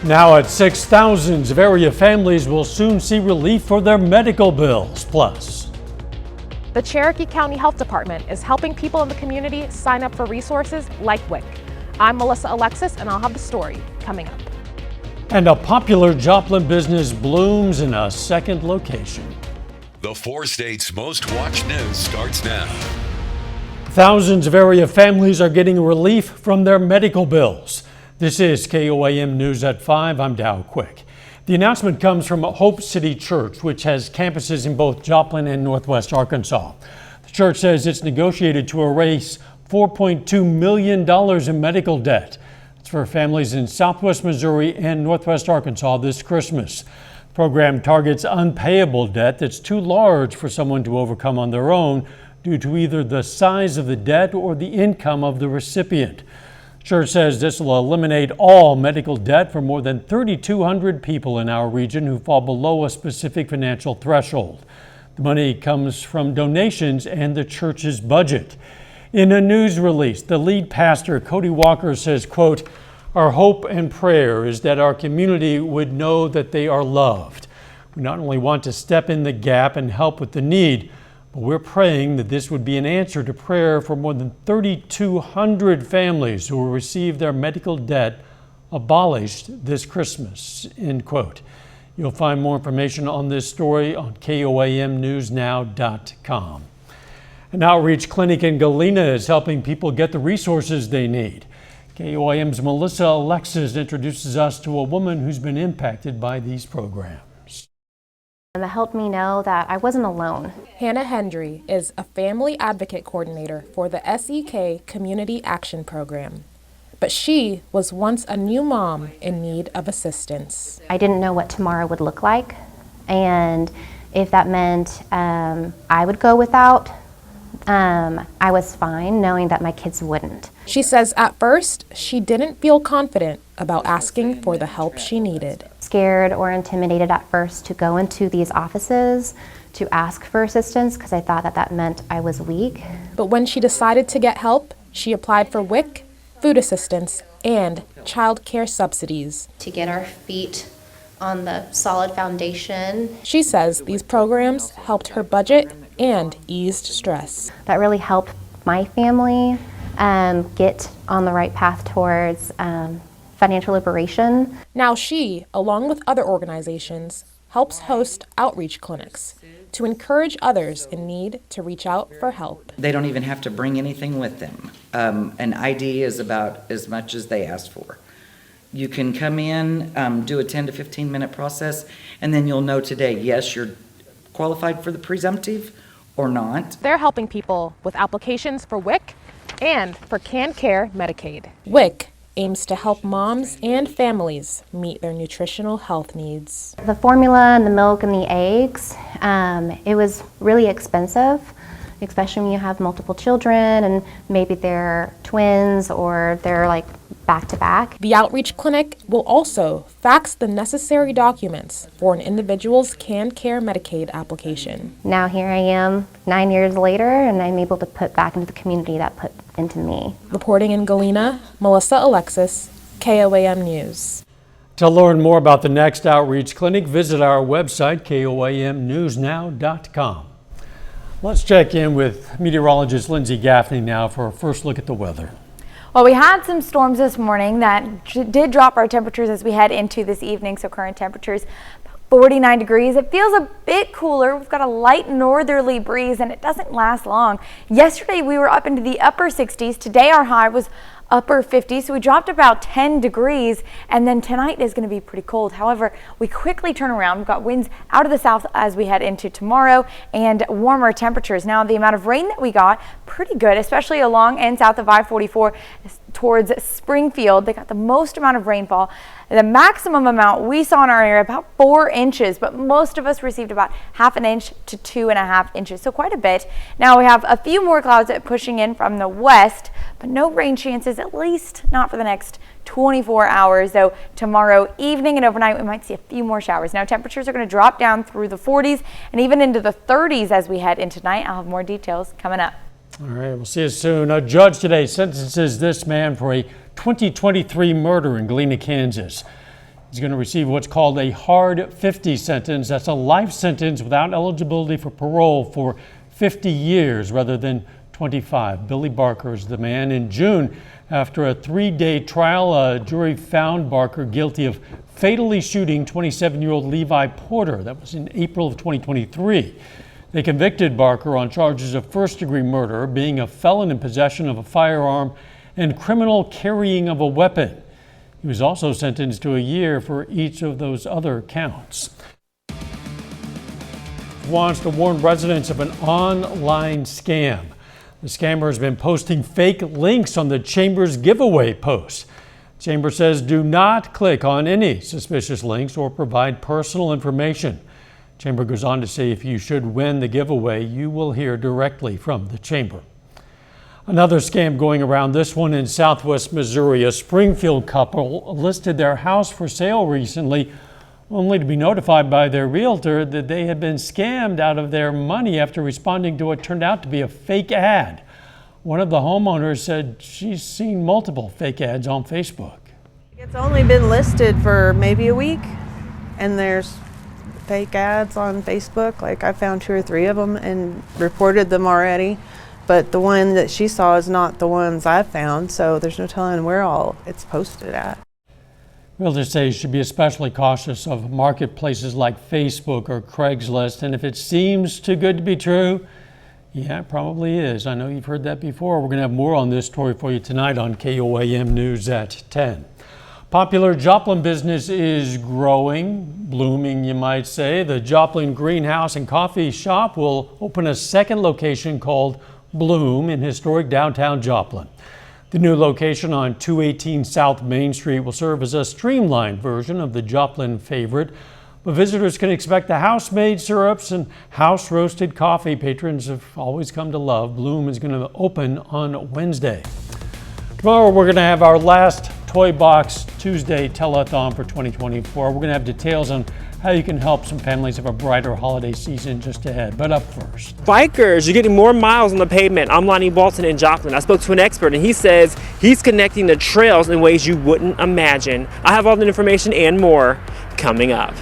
Now at 6, thousands of area families will soon see relief for their medical bills. Plus, the Cherokee County Health Department is helping people in the community sign up for resources like WIC. I'm Melissa Alexis, and I'll have the story coming up. And a popular Joplin business blooms in a second location. The 4 states' most watched news starts now. Thousands of area families are getting relief from their medical bills. This is KOAM News at 5. I'm Dow Quick. The announcement comes from Hope City Church, which has campuses in both Joplin and Northwest Arkansas. The church says it's negotiated to erase $4.2 million in medical debt. It's for families in Southwest Missouri and Northwest Arkansas this Christmas. The program targets unpayable debt that's too large for someone to overcome on their own due to either the size of the debt or the income of the recipient. Church says this will eliminate all medical debt for more than 3,200 people in our region who fall below a specific financial threshold. The money comes from donations and the church's budget. In a news release, the lead pastor, Cody Walker, says, quote, "Our hope and prayer is that our community would know that they are loved. We not only want to step in the gap and help with the need, but we're praying that this would be an answer to prayer for more than 3,200 families who will receive their medical debt abolished this Christmas," end quote. You'll find more information on this story on KOAMnewsnow.com. An outreach clinic in Galena is helping people get the resources they need. KOAM's Melissa Alexis introduces us to a woman who's been impacted by these programs. And it helped me know that I wasn't alone. Hannah Hendry is a family advocate coordinator for the SEK Community Action Program. But she was once a new mom in need of assistance. I didn't know what tomorrow would look like, and if that meant I would go without, I was fine knowing that my kids wouldn't. She says at first she didn't feel confident about asking for the help she needed. Scared or intimidated at first to go into these offices to ask for assistance because I thought that that meant I was weak. But when she decided to get help, she applied for WIC, food assistance, and child care subsidies. To get our feet on the solid foundation. She says these programs helped her budget and eased stress. That really helped my family get on the right path towards financial liberation. Now she, along with other organizations, helps host outreach clinics to encourage others in need to reach out for help. They don't even have to bring anything with them. An ID is about as much as they ask for. You can come in, do a 10 to 15 minute process, and then you'll know today, yes, you're qualified for the presumptive or not. They're helping people with applications for WIC and for KanCare Medicaid. WIC aims to help moms and families meet their nutritional health needs. The formula and the milk and the eggs, it was really expensive, especially when you have multiple children and maybe they're twins or they're like back to back. The outreach clinic will also fax the necessary documents for an individual's KanCare Medicaid application. Now here I am 9 years later and I'm able to put back into the community that put into me. Reporting in Galena, Melissa Alexis, KOAM News. To learn more about the next outreach clinic, visit our website, KOAMnewsnow.com. Let's check in with meteorologist Lindsay Gaffney now for a first look at the weather. Well, we had some storms this morning that did drop our temperatures as we head into this evening. So current temperatures 49 degrees. It feels a bit cooler. We've got a light northerly breeze and it doesn't last long. Yesterday we were up into the upper 60s. Today our high was upper 50s, so we dropped about 10 degrees, and then tonight is going to be pretty cold. However, we quickly turn around. We've got winds out of the south as we head into tomorrow and warmer temperatures. Now the amount of rain that we got, pretty good, especially along and south of I-44 towards Springfield. They got the most amount of rainfall. The maximum amount we saw in our area, about 4 inches, but most of us received about ½ inch to 2.5 inches, so quite a bit. Now we have a few more clouds pushing in from the west, but no rain chances, at least not for the next 24 hours, though tomorrow evening and overnight we might see a few more showers. Now temperatures are going to drop down through the 40s and even into the 30s as we head into tonight. I'll have more details coming up. All right, we'll see you soon. A judge today sentences this man for a 2023 murder in Galena, Kansas. He's going to receive what's called a hard 50 sentence. That's a life sentence without eligibility for parole for 50 years rather than 25. Billy Barker is the man. In June, after a 3-day trial, a jury found Barker guilty of fatally shooting 27-year-old Levi Porter. That was in April of 2023. They convicted Barker on charges of first-degree murder, being a felon in possession of a firearm, and criminal carrying of a weapon. He was also sentenced to a year for each of those other counts. Wants to warn residents of an online scam. The scammer has been posting fake links on the Chamber's giveaway posts. Chamber says do not click on any suspicious links or provide personal information. Chamber goes on to say if you should win the giveaway, you will hear directly from the Chamber. Another scam going around, this one in southwest Missouri. A Springfield couple listed their house for sale recently, only to be notified by their realtor that they had been scammed out of their money after responding to what turned out to be a fake ad. One of the homeowners said she's seen multiple fake ads on Facebook. It's only been listed for maybe a week, and there's fake ads on Facebook. Like, I found 2 or 3 of them and reported them already, but the one that she saw is not the ones I found, so there's no telling where all it's posted at. Realtors say you should be especially cautious of marketplaces like Facebook or Craigslist, and if it seems too good to be true, yeah, it probably is. I know you've heard that before. We're going to have more on this story for you tonight on KOAM News at 10. Popular Joplin business is growing, blooming, you might say. The Joplin Greenhouse and Coffee Shop will open a second location called Bloom in historic downtown Joplin. The new location on 218 South Main Street will serve as a streamlined version of the Joplin favorite, but visitors can expect the house-made syrups and house-roasted coffee patrons have always come to love. Bloom is going to open on Wednesday. Tomorrow we're going to have our last Toy Box Tuesday telethon for 2024. We're going to have details on how you can help some families have a brighter holiday season just ahead. But up first, bikers, you're getting more miles on the pavement. I'm Lonnie Walton in Joplin. I spoke to an expert and he says he's connecting the trails in ways you wouldn't imagine. I have all the information and more coming up.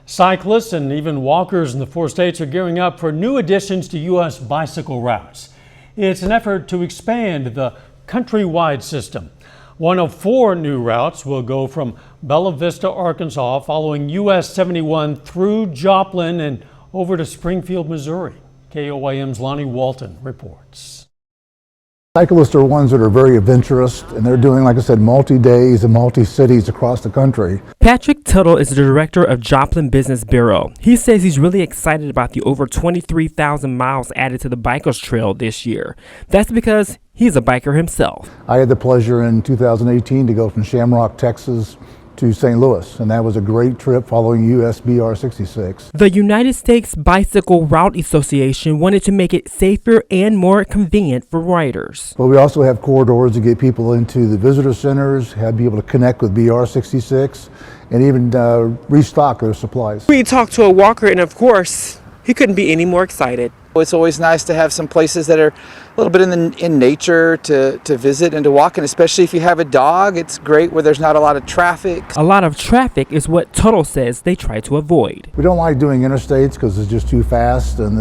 Cyclists and even walkers in the 4 states are gearing up for new additions to U.S. bicycle routes. It's an effort to expand the countrywide system. One of 4 new routes will go from Bella Vista, Arkansas, following US 71 through Joplin and over to Springfield, Missouri. KOAM's Lonnie Walton reports. Cyclists are ones that are very adventurous, and they're doing, like I said, multi-days and multi-cities across the country. Patrick Tuttle is the director of Joplin Business Bureau. He says he's really excited about the over 23,000 miles added to the Bikers Trail this year. That's because he's a biker himself. I had the pleasure in 2018 to go from Shamrock, Texas to St. Louis, and that was a great trip following USBR 66. The United States Bicycle Route Association wanted to make it safer and more convenient for riders. But we also have corridors to get people into the visitor centers, have be able to connect with BR 66, and even restock their supplies. We talked to a walker, and of course, he couldn't be any more excited. It's always nice to have some places that are a little bit in nature to visit and to walk in, especially if you have a dog. It's great where there's not a lot of traffic. A lot of traffic is what Tuttle says they try to avoid. We don't like doing interstates because it's just too fast and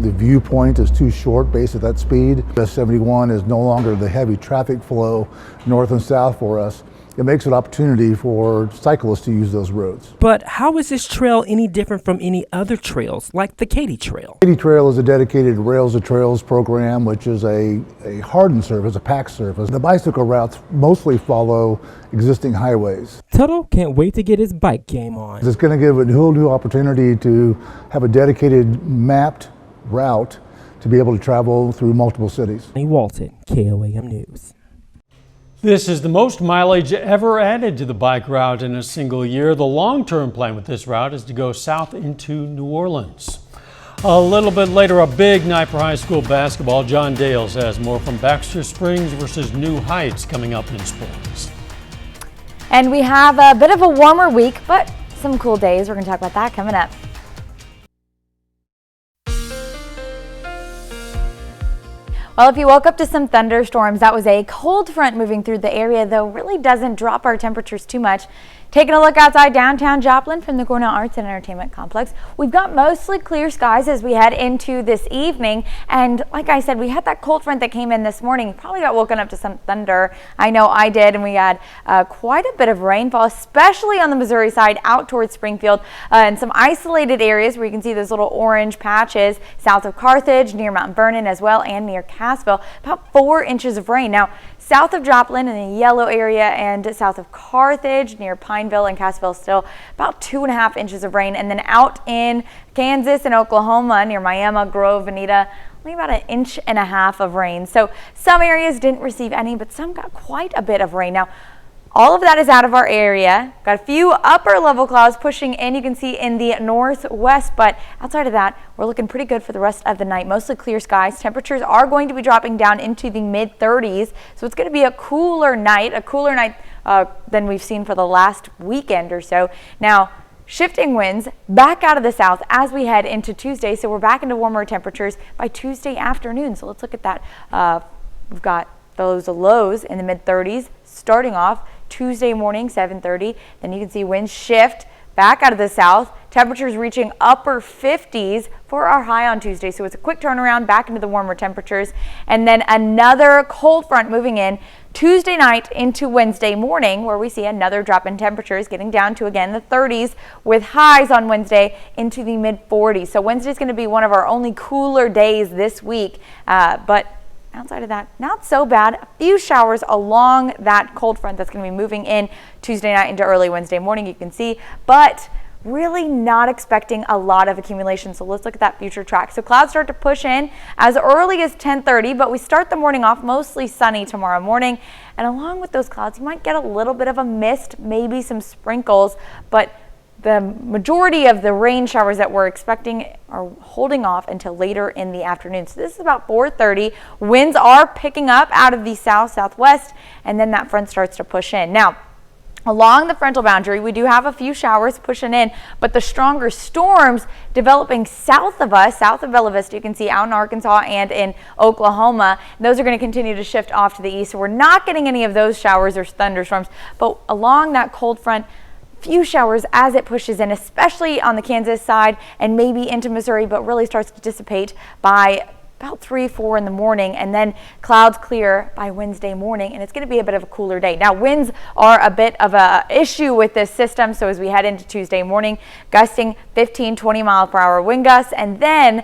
the viewpoint is too short based at that speed. US 71 is no longer the heavy traffic flow north and south for us. It makes an opportunity for cyclists to use those roads. But how is this trail any different from any other trails, like the Katy Trail? Katy Trail is a dedicated Rails to Trails program, which is a hardened surface, a packed surface. The bicycle routes mostly follow existing highways. Tuttle can't wait to get his bike game on. It's going to give a whole new opportunity to have a dedicated mapped route to be able to travel through multiple cities. Walton, KOAM News. This is the most mileage ever added to the bike route in a single year. The long-term plan with this route is to go south into New Orleans. A little bit later, a big night for high school basketball. John Dales has more from Baxter Springs versus New Heights coming up in sports. And we have a bit of a warmer week, but some cool days. We're going to talk about that coming up. Well, if you woke up to some thunderstorms, that was a cold front moving through the area, though really doesn't drop our temperatures too much. Taking a look outside downtown Joplin from the Cornell Arts and Entertainment Complex, we've got mostly clear skies as we head into this evening. And like I said, we had that cold front that came in this morning. Probably got woken up to some thunder. I know I did, and we had quite a bit of rainfall, especially on the Missouri side out towards Springfield, and some isolated areas where you can see those little orange patches south of Carthage, near Mount Vernon as well, and near Cassville. About 4 inches of rain. Now, south of Joplin in the yellow area and south of Carthage near Pineville and Cassville, still about 2.5 inches of rain. And then out in Kansas and Oklahoma near Miami, Grove, Veneta, only about 1.5 inches of rain. So some areas didn't receive any, but some got quite a bit of rain. Now, all of that is out of our area. Got a few upper level clouds pushing in, you can see in the northwest, but outside of that, we're looking pretty good for the rest of the night. Mostly clear skies. Temperatures are going to be dropping down into the mid 30s, so it's going to be a cooler night than we've seen for the last weekend or so. Now, shifting winds back out of the south as we head into Tuesday, so we're back into warmer temperatures by Tuesday afternoon. So let's look at that. We've got those lows in the mid 30s starting off Tuesday morning, 7:30. Then you can see winds shift back out of the south. Temperatures reaching upper 50s for our high on Tuesday. So it's a quick turnaround back into the warmer temperatures. And then another cold front moving in Tuesday night into Wednesday morning, where we see another drop in temperatures getting down to, again, the 30s with highs on Wednesday into the mid 40s. So Wednesday's going to be one of our only cooler days this week. But outside of that, not so bad. A few showers along that cold front that's going to be moving in Tuesday night into early Wednesday morning, you can see, but really not expecting a lot of accumulation. So let's look at that future track. So clouds start to push in as early as 10:30, but we start the morning off mostly sunny tomorrow morning. And along with those clouds, you might get a little bit of a mist, maybe some sprinkles, but the majority of the rain showers that we're expecting are holding off until later in the afternoon. So this is about 4:30. Winds are picking up out of the south-southwest, and then that front starts to push in. Now, along the frontal boundary, we do have a few showers pushing in, but the stronger storms developing south of us, south of Bella Vista, you can see out in Arkansas and in Oklahoma. Those are going to continue to shift off to the east, so we're not getting any of those showers or thunderstorms. But along that cold front, few showers as it pushes in, especially on the Kansas side and maybe into Missouri, but really starts to dissipate by about 3, 4 in the morning, and then clouds clear by Wednesday morning, and it's going to be a bit of a cooler day. Now, winds are a bit of a issue with this system, so as we head into Tuesday morning, gusting 15, 20 miles per hour wind gusts, and then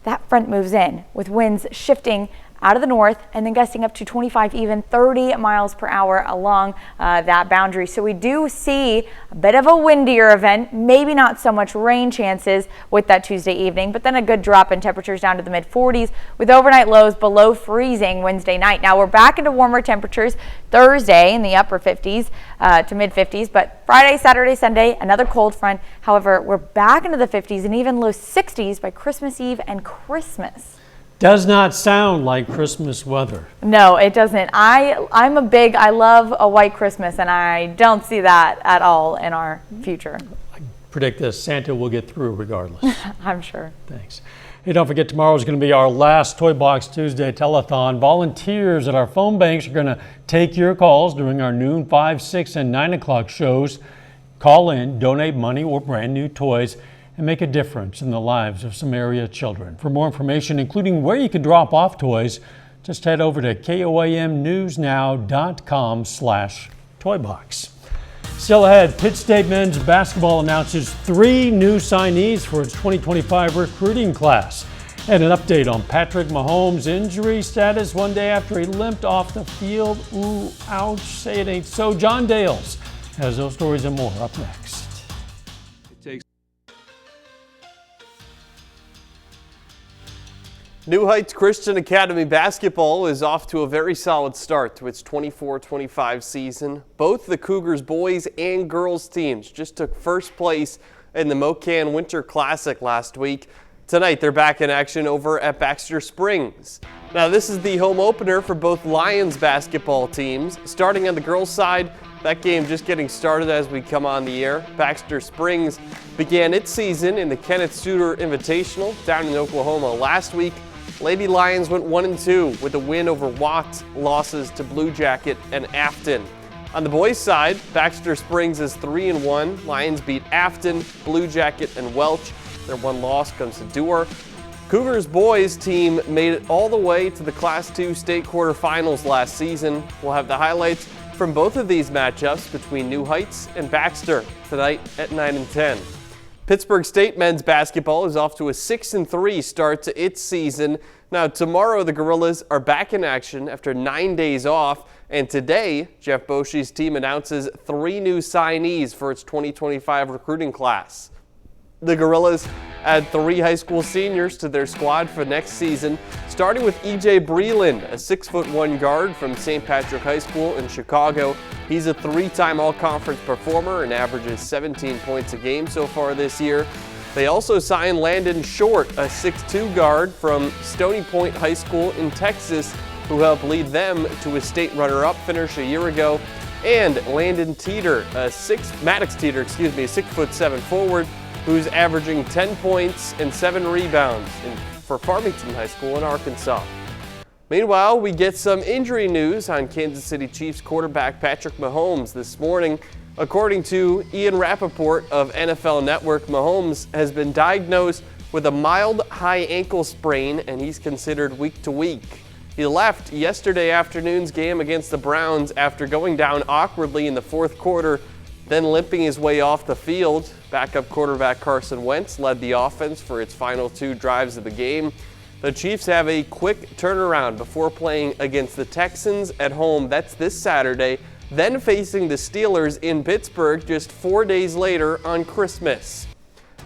that front moves in with winds shifting out of the north and then gusting up to 25, even 30 miles per hour along that boundary. So we do see a bit of a windier event, maybe not so much rain chances with that Tuesday evening, but then a good drop in temperatures down to the mid 40s with overnight lows below freezing Wednesday night. Now we're back into warmer temperatures Thursday in the upper 50s to mid 50s, but Friday, Saturday, Sunday, another cold front. However, we're back into the 50s and even low 60s by Christmas Eve and Christmas. Does not sound like Christmas weather. No, it doesn't. I love a white Christmas, and I don't see that at all in our future. I predict this, Santa will get through regardless. I'm sure. Thanks. Hey, don't forget, tomorrow is going to be our last Toy Box Tuesday telethon. Volunteers at our phone banks are going to take your calls during our noon, 5, 6, and 9 o'clock shows. Call in, donate money or brand new toys, and make a difference in the lives of some area children. For more information, including where you can drop off toys, just head over to koamnewsnow.com/toybox. Still ahead, Pitt State men's basketball announces 3 new signees for its 2025 recruiting class. And an update on Patrick Mahomes' injury status one day after he limped off the field. Ooh, ouch, say it ain't so. John Dales has those stories and more up next. New Heights Christian Academy basketball is off to a very solid start to its 24-25 season. Both the Cougars boys and girls teams just took first place in the Mocan Winter Classic last week. Tonight they're back in action over at Baxter Springs. Now this is the home opener for both Lions basketball teams. Starting on the girls side, that game just getting started as we come on the air. Baxter Springs began its season in the Kenneth Suter Invitational down in Oklahoma last week. Lady Lions went 1-2 with a win over Watts, losses to Blue Jacket and Afton. On the boys' side, Baxter Springs is 3-1. Lions beat Afton, Blue Jacket, and Welch. Their one loss comes to Dewar. Cougars boys team made it all the way to the Class II state quarterfinals last season. We'll have the highlights from both of these matchups between New Heights and Baxter tonight at 9 and 10. Pittsburgh State men's basketball is off to a 6-3 start to its season. Now tomorrow the Gorillas are back in action after 9 days off, and today Jeff Boshy's team announces 3 new signees for its 2025 recruiting class. The Gorillas add 3 high school seniors to their squad for next season, starting with E.J. Breland, a 6'1" guard from St. Patrick High School in Chicago. He's a 3-time all-conference performer and averages 17 points a game so far this year. They also signed Landon Short, a 6'2" guard from Stony Point High School in Texas, who helped lead them to a state runner-up finish a year ago. And Landon Teeter, Maddox Teeter, a 6'7" forward, who's averaging 10 points and 7 rebounds for Farmington High School in Arkansas. Meanwhile, we get some injury news on Kansas City Chiefs quarterback Patrick Mahomes this morning. According to Ian Rappaport of NFL Network, Mahomes has been diagnosed with a mild high ankle sprain, and he's considered week to week. He left yesterday afternoon's game against the Browns after going down awkwardly in the fourth quarter, then limping his way off the field. Backup quarterback Carson Wentz led the offense for its final 2 drives of the game. The Chiefs have a quick turnaround before playing against the Texans at home. That's this Saturday, then facing the Steelers in Pittsburgh just 4 days later on Christmas.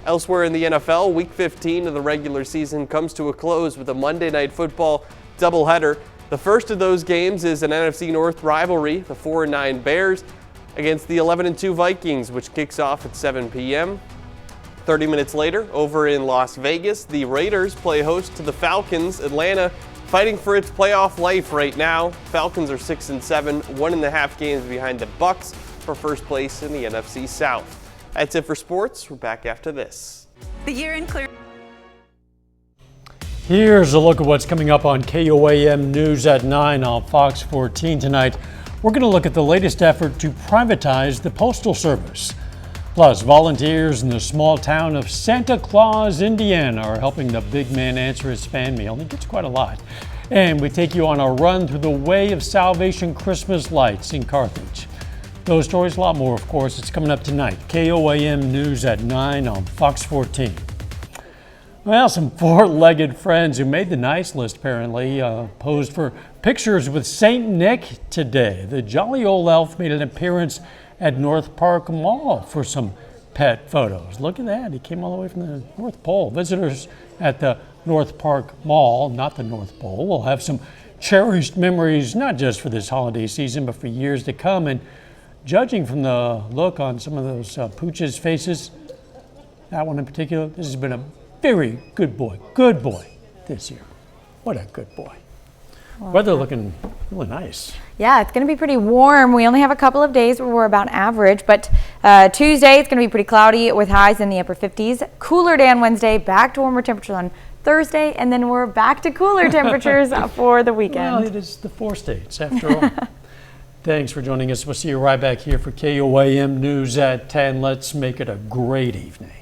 Elsewhere in the NFL, Week 15 of the regular season comes to a close with a Monday Night Football doubleheader. The first of those games is an NFC North rivalry, the 4-9 Bears against the 11-2 Vikings, which kicks off at 7 p.m. 30 minutes later, over in Las Vegas, the Raiders play host to the Falcons. Atlanta fighting for its playoff life right now. Falcons are 6-7, 1.5 games behind the Bucs for first place in the NFC South. That's it for sports. We're back after this. The year in clear. Here's a look at what's coming up on KOAM News at 9 on Fox 14 tonight. We're going to look at the latest effort to privatize the Postal Service. Plus, volunteers in the small town of Santa Claus, Indiana are helping the big man answer his fan mail. He gets quite a lot. And we take you on a run through the Way of Salvation Christmas lights in Carthage. Those stories, a lot more, of course. It's coming up tonight. KOAM News at 9 on Fox 14. Well, some four-legged friends who made the nice list apparently posed for pictures with St. Nick today. The jolly old elf made an appearance at North Park Mall for some pet photos. Look at that. He came all the way from the North Pole. Visitors at the North Park Mall, not the North Pole, will have some cherished memories, not just for this holiday season, but for years to come. And judging from the look on some of those pooches' faces, that one in particular, this has been a very good boy this year. What a good boy. Weather looking really nice. Yeah, it's going to be pretty warm. We only have a couple of days where we're about average, but Tuesday it's going to be pretty cloudy with highs in the upper 50s. Cooler day on Wednesday, back to warmer temperatures on Thursday, and then we're back to cooler temperatures for the weekend. Well, it is the 4 states after all. Thanks for joining us. We'll see you right back here for KOAM News at 10. Let's make it a great evening.